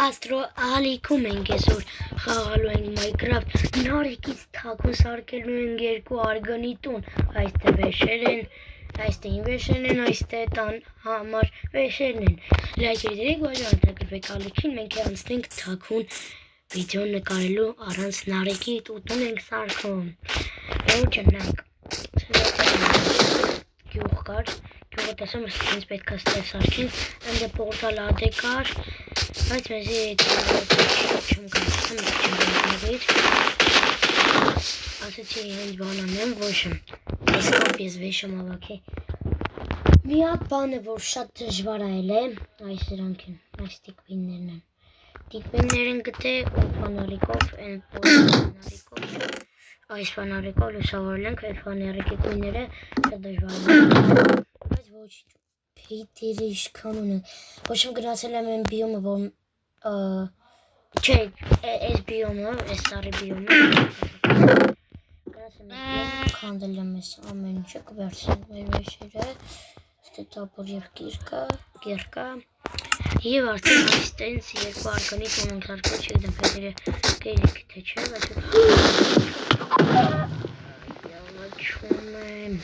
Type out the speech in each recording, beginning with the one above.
Աստրո ալիքում ենք այսօր խաղալու ենք Minecraft նարեկից թաքուն սարքելու ենք երկու արգանի տուն այստեղ վեշեր են այստեղ վեշերն են այստեղ տան համար վեշերն են լայքեր դրեք բաժանեք ալիքին մենք անցնենք թաքուն վիդեո նկարելու առանց նարեկի տուն ենք սարքում որ ճնանք գյուղ կար Գյուղը տեսում ես ինձ պետք է ստեղ սարքենք, այնտեղ պորտալ ադե կար, բայց մեզի չեմ կարծում ասեցի ինձ բան անեմ, ոչ եմ, այսքամբ ես վեշեմ ավաքի մի հատ բանը, որ շատ դժվար այլ է, այս դրանք են, այս տիկվիններն են տիկվիններ են գտե ու պանարիկով, են պանարիկով այս պանարիկով լուսավորել ենք, այդ պանարիկի կույները շատ դժվար են Ոչ Փեյտերը իշքան ունեն Ոչ եմ գրացել եմ են բիոմը, որ Չէ, այս բիոմը, այս սարի բիոմը Գրացել եմ բիոմը, քանդել եմ ես ամեն ինչը, կվերցնենք մեր վեշերը Ստե տապոր և կիրկա Եվ արդեն այստենց երկու արգանի տուն ենք սարքել, չգիտեմ Փեյտերը կերիք թե չէ, բայց Յալաչում եմ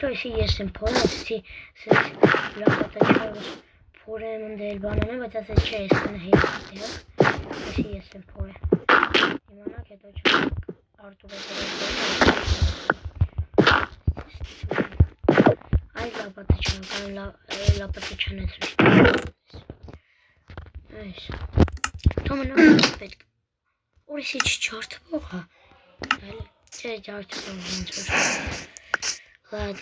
Что если եսեմ փորը, ասեցի լապատաչարը փորը եմ ընդել բանանը, բայց ասեց չէ, ես կնը հետեղ, если եսեմ փորը իմանակ հետո չանք արտուր այդ լապատաչան ես այս թոմը նոմ պետք օրիսի չջարդվող հա չէ ջարդվող հենց որ Ладно.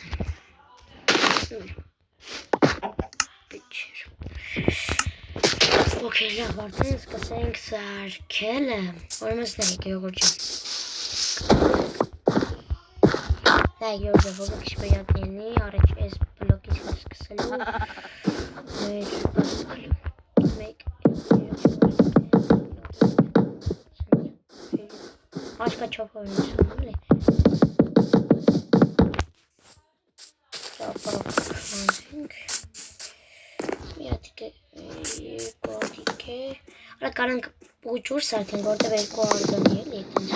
Окей, լավ, արդեն սկսենք սարքելը, որմս նայք Գեորգ ջան։ Նայք Գեորգ ջան, որ քիչ պրիятնի, առաջ այս բլոկից սկսելու։ Մեր ասկալու։ Մեկ Աշկա չոփորն է։ Արա կարանք պուջուր սարքենք, որտև երկու արգանի էլ ետենց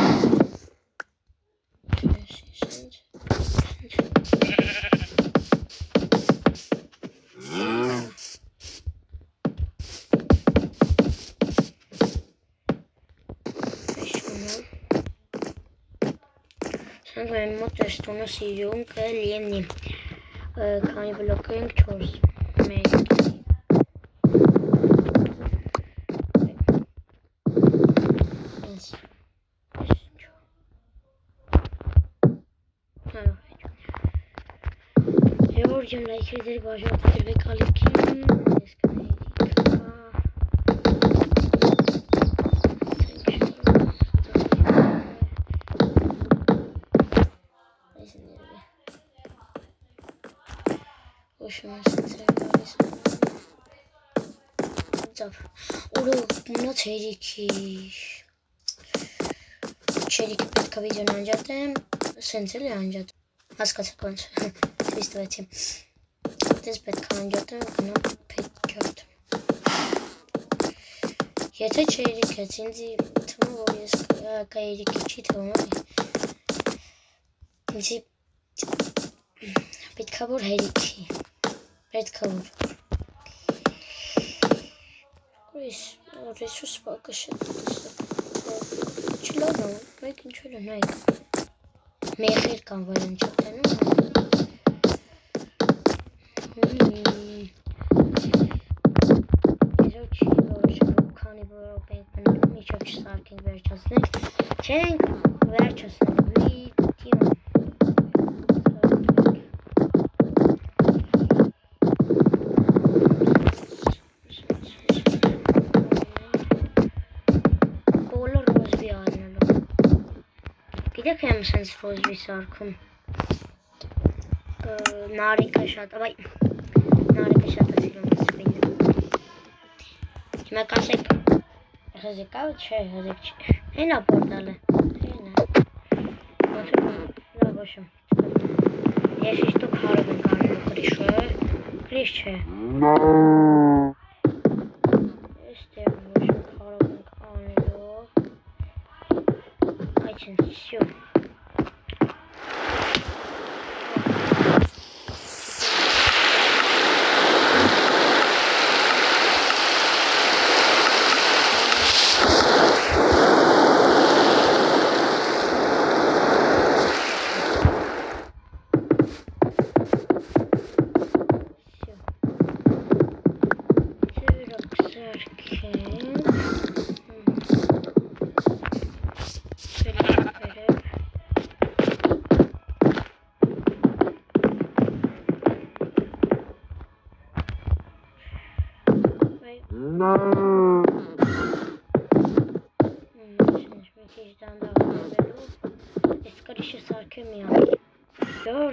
Սանք մեր մոտ ես տունը սիրում կլիենի Քանի բլոկ ենք 4 մեկ Գեորգ ջան լայքեր դեր բաժանեք ալիքին ես կնեի Ուրո մնաց հերիքի Չերիքը պետք է վիդեոն անջատեմ Սենց էլ է անջատեմ Հասկացեք ոնց Թվիս տվեցի Դες պետք է անջատեմ գնամ փեքյարդ Եթե չերիք ես ինձի թվում որ ես կայերիքի չի թվում Ինձի պետք է որ հերիքի Պետք է որ Ռեսուրս բակը շատ Չլավ է, մեկ ինչ-որ է նայք Մեղեր կան որ են չոք տենում Եզոր չի որ քանի որոք ենք մնում միջով չսարքենք վերջացնենք Չենք վերջացնենք վիդեոն Գիտեք եմ սենց ռոզվի սարքում նարեկը շատ սիրում ես վինը հիմա կասեք հզիկ ավ չէ հզիկ չէ հենա պորտալը հենա լավ ոչմ ես իշտուք հարով ենք անելու կրիշ չէ Esther ոչմ հարով ենք անելու այցեն սյո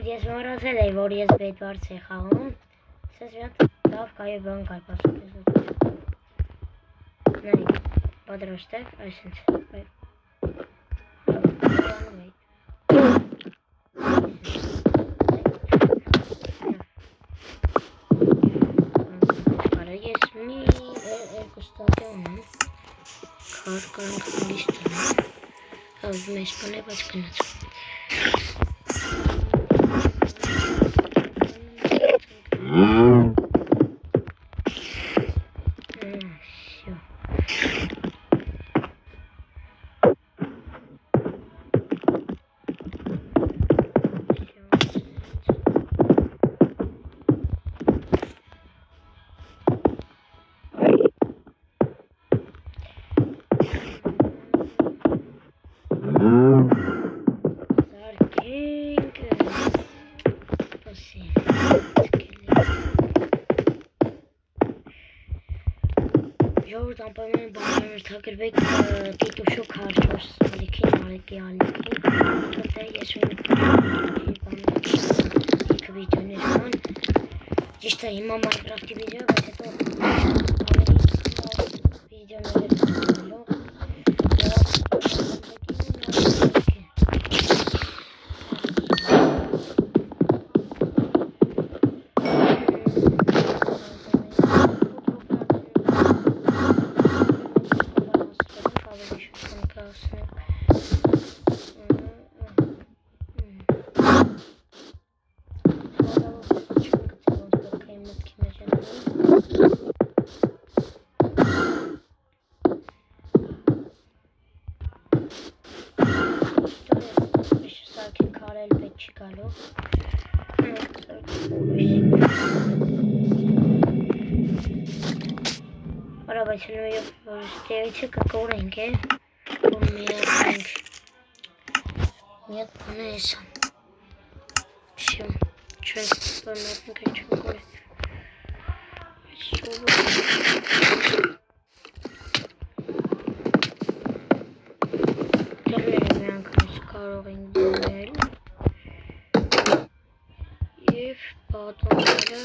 Ես մոռացել էի, որ ես բեդվարց էի խաղում, սենց մի հատ լավ կայ բան կար պասուկ ես նայք, պատրաշտ եք, այսենց կարագ ես մի երկու ստատիոն եմ կար կարանք լիստան հավ մեզ պան է բաց կնաց Ժողովուրդ անպայման բանջարարթագրվեք տիտուշոկ հարճոս ալիքին արեկի ալիքին որտեղ ես ինքը վիդեոներ կան ճիշտ է հիմա Minecraft-ի վիդեո բայց հետո վիդեոներ կանալու բայց որ ստեղիցը կկորենք է որ միացենք մի հատ բան է հեսա շեմ չենք բանատենք է չենք կորենք դերները մի անգամից կարող ենք դնել և բատոնները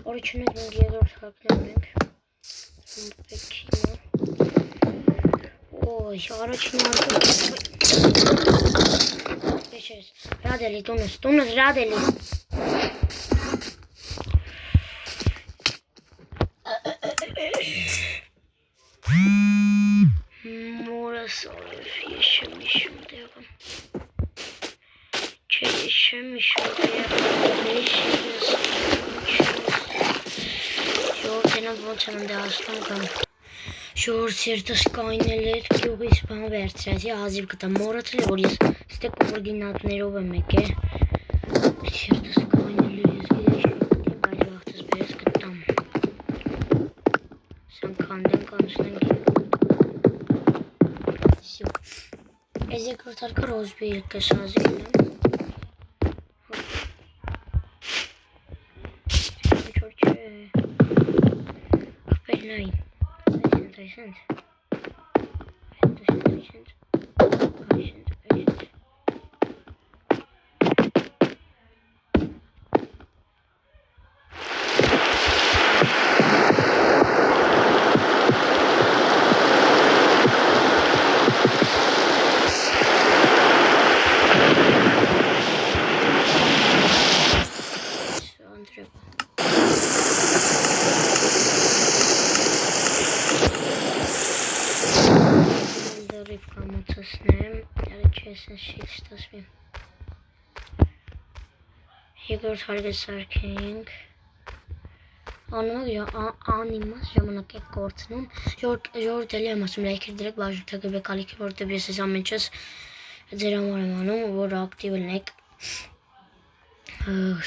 Original մենք երրորդ հակներն ենք Ոյ, առաջին հարկը Եշես, ռադելի, տունս ռադելի Մորս արև, ես չեմ իշում տեղը Շորս երտս կայնել էր գյուղից բան վերցրեցի, հազիվ գտա մոռացել որ ես ստե կոորդինատներով եմ եկել։ Երտս կայնել էր ես գիտեի բայց վաղտս բերես գտամ։ Սան քանդենք անցնենք։ Всё։ Ես երկրորդ հարկը ռոզբի կշազիլ եմ։ Երկրորդ հարկը սարքենք անիմաց ժամանակ եք կործնում ժողովուրդ էլի եմ ասում լայքեր դրեք բաժնորդագրվեք ալիքի որտեղ ես այս ամեն ինչս ձեր համար եմ անում որ ակտիվ լինեք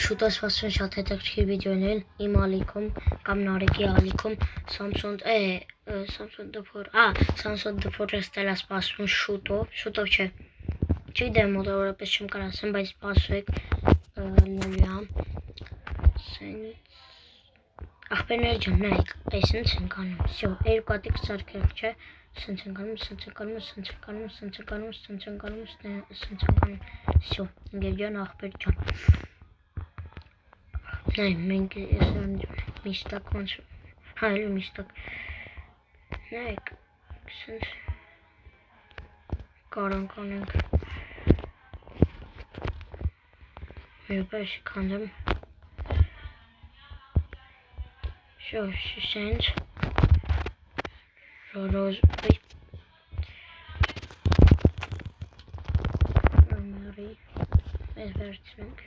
շուտով սպասում եմ շատ հետաքրքիր վիդեոներ իմ ալիքում կամ Նարեկի ալիքում Samsung Deport-ը ստելա սպասում շուտով չէ չգիտեմ մոտավորապես չեմ կարող ասեմ բայց սպասեք լոլյա ախպերներ ջան նայեք այսինչ ենք անում всё երկու հատիկ սարքել չէ սենց ենք անում всё ընկեր ջան ախպեր ջան նայ մենք միշտակ հայլու միշտակ նայեք սենց կարանք անենք Երբեք քանդեմ շենջ ռոզ ամերի այս վերցնենք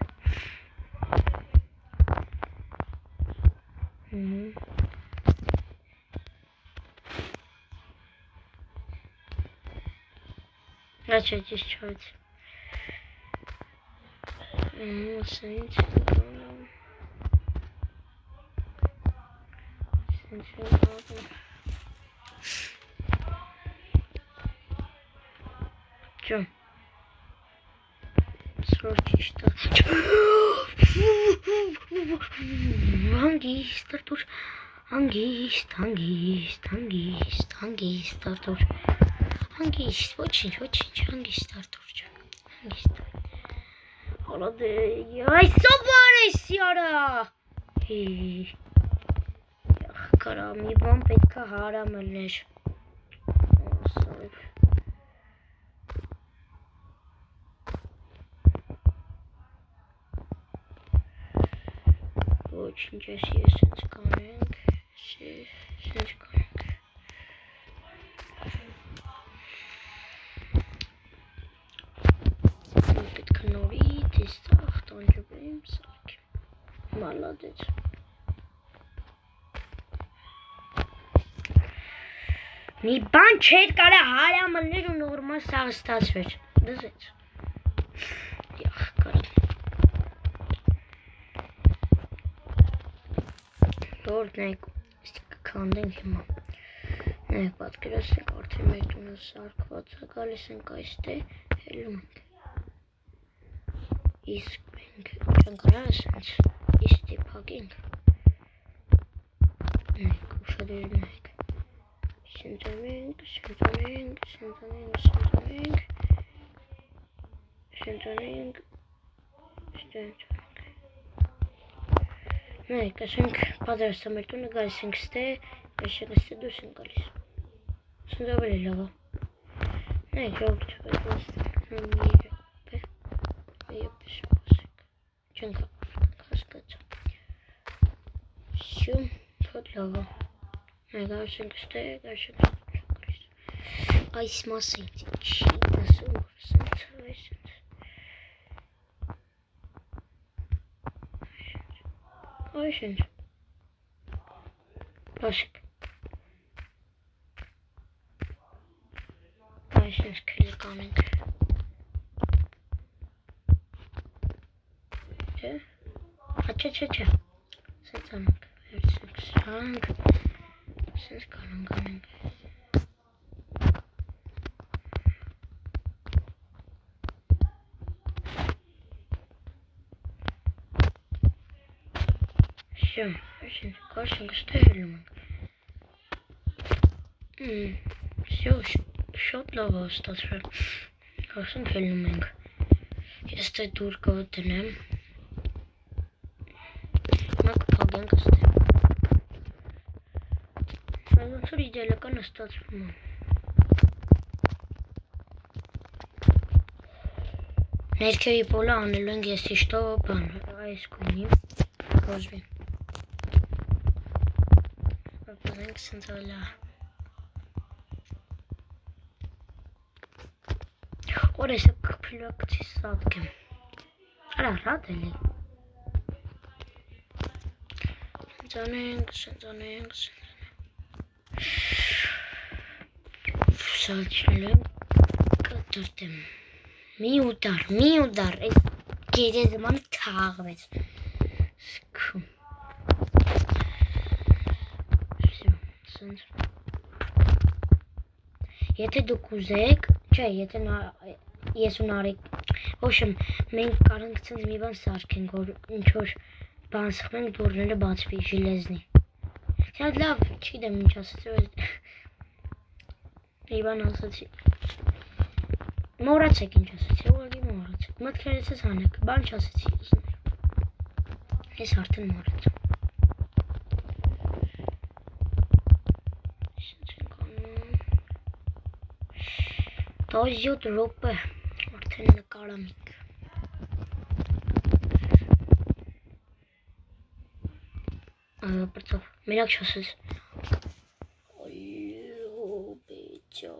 Raczej gdzieś czuć. Čo? Sročiš to. Angist, Artur. Angist, Artur. Angist, очень, angist, Artur. Angist. Ay, sobares yara. Karam, իբան պետք է հարամ ելներ։ Ոչինչ ես սենց կանենք, սենց կանենք։ Պետք է նորից իստաղ տանջվեմ սարքեմ։ Մալադեց։ Մի բան չէր կարա հարամներ ու նորմալ սաղ ստացվեր, դզեց, յախ կարամ, որ նայք, ստիկը կանդենք հիմա, նայք պատկերացնենք արդեն մեր տունը սարկված է, գալիս ենք այստեղ, հելում ենք, իսկ մենք ճնկարա ասենց, իստի պակենք, նայք, ուշադիր նայք, Շենտանենք, նայք, ասենք պատրաստ մեր տունը գալիս ենք ստե, այսենք ստե դուրս ենք գալիս, սենց ավելի լավ է, նայք ժողովուրդ եպես պասեք, չենք հասկացա, всё, շատ լավ է, նայք ասենք ստե, այս մասը ինձ չի դասում, որ սենց, Այս ինչ։ Բասիկ։ Այս ինչ քելի կանենք։ Չէ։ Չէ։ Սենց անենք։ Վերցնենք սրանք։ Սենց կանենք։ Всё, очень классненько стояли мы. Всё, счёт лава остался. Классно фильминг. Если турка вот нам. Мак погенка стоит. А вот смотри, далеко остался. Ներքևի պոլը անելու ենք ես իշտո բան, այս կույնի, ռոզվի։ Պապազենք սենց ալա։ Որ ես կպիլուա կցի սատկեմ։ Արա ռատ էլի։ Սենց անենք։ Սալչնելու եմ կտրտեմ։ Մի ուդար, այս գերեզման թաղվեց։ Սկում։ Եթե դուք ուզեք, չէ, եթե ես ու Նարեկ, ոչմ, մենք կարանք ցենց մի բան սարքենք, որ ինչ-որ բան սխմենք, դուռները բացվի, ժիլեզնի։ Շատ լավ, չգիտեմ ինչ ասացի, մի բան ասացի։ Մոռացեք ինչ ասացի, ուղղակի մոռացեք։ Մտքերից ես հանեք, բան չասացի ուսներ։ Ես արդեն մոռացա։ Տոզ 7 րոպե, արդեն նկարամիք։ Պրծով, մենակ չասես։ Այո, բեջա։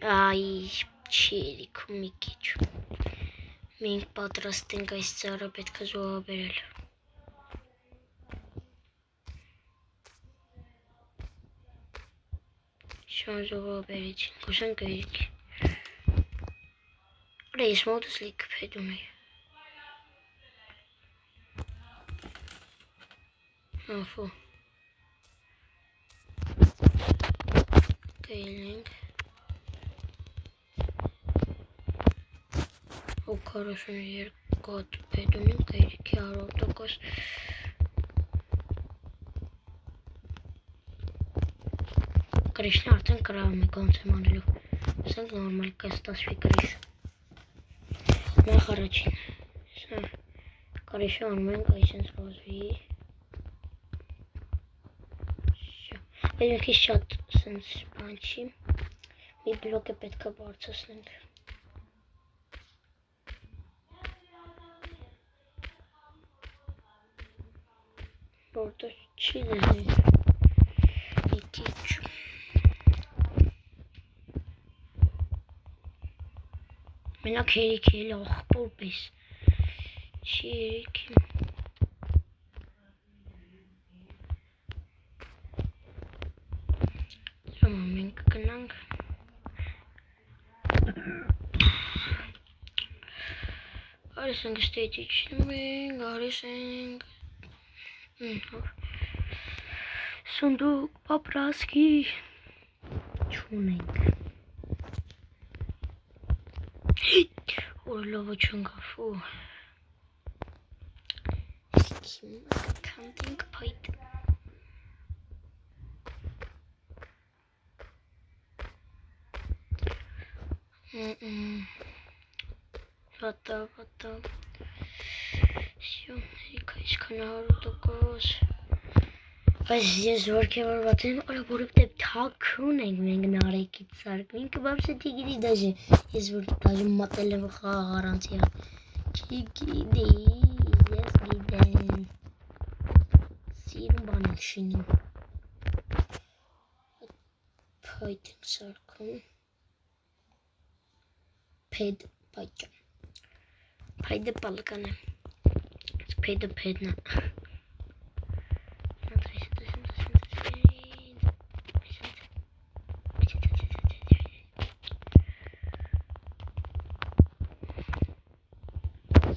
Այ, չերիքում մի կիչ։ Մենք պատրաստ ենք այս ծառը պետք է զոհաբերել։ Շան զոհաբերեցին, կուսանք երիքի։ Արա ես մոտս լիքը փեդում էի։ Ահո։ Կայլենք։ Ու 42 հատ փեդում ենք երիքի 100%։ Կրիշնը արդեն կրավում է ոնց եմ անելով։ Ասենք նորմալ կստացվի կրիշ։ Նախ առաջին։ Կրիշը անում ենք այսենց ռոզվի։ Այդ մի քիչ շատ սենց բան չի։ Մի բլոկ է պետք է բարձրացնենք։ Որտեղ չի դեզի։ Մի քիչ։ Մենակ երիքի էլ աղբոր պես։ Չի երիքի։ Մենք կգնանք։ Արես ենք ստեյթի չնում ենք, արես ենք։ Սունդուկ, պապրասկի չունենք։ Օրլովը չնգաֆու։ Սիքիմը կանտինք պայտ։ Վատա։ Всё, երիքա իսկան 100%։ Բայց ես որքեվորված եմ, արա որովհետև թաքուն ենք մենք Նարեկից սարք, ինքը բաբսե չգիտի դաժե, ես որ դաժե մատել եմ խաղ առանց յա, չգիտիս, ես գիտեմ, սիրում բան ենք շինում, փայտ ենք սարքում, Ped Pacha. Payda Palkane. Peda Pedna.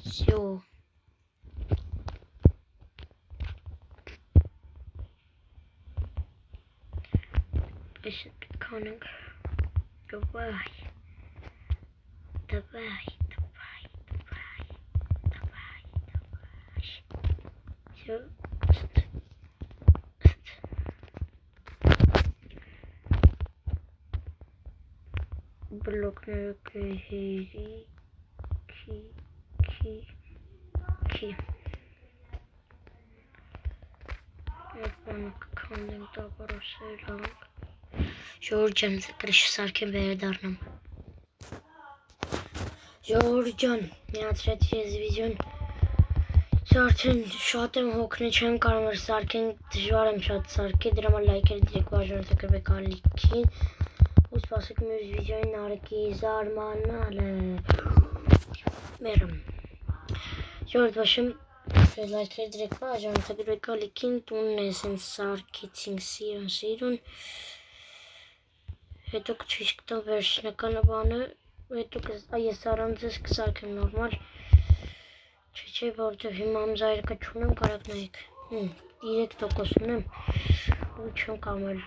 So. Is het koning? Давай. Zo. Blok nu ki. Ben koning da barosayla. Georgian Krish Sarkin վերդառնում։ Georgian, միացրեց ես վիդեոն։ Արդեն շատ եմ հոգնել, չեմ կարող սարքեն, դժվար եմ շատ սարքել, դրա համար լայքեր դրեք, բաժանորդը գրվեք ալիքին։ Ու սպասեք մյուս վիդեոին Նարեկի զարմանալը։ Մերում։ Ժորդ բաշեմ, լայքեր դրեք, բաժանորդը գրվեք ալիքին, տունն ես են սարքեցինք սիրուն։ Հետո կչույց կտամ վերջնականը բանը, հետո ես առանց ես կսարքեմ նորմալ, չէ, որտև հիմա ամզայրկա չունեմ, կարակ նայեք, 3% ունեմ, ու չեմ կամել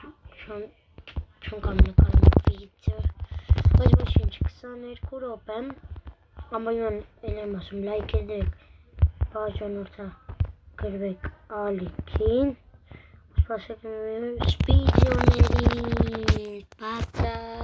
նկարեմ վիդեո, բայց ոչինչ, 22 րոպե, ամայման էլ եմ ասում, լայք դրեք, բաժանորդը գրվեք ալիքին, սպասեք մյուս վիդեոներին, Bye.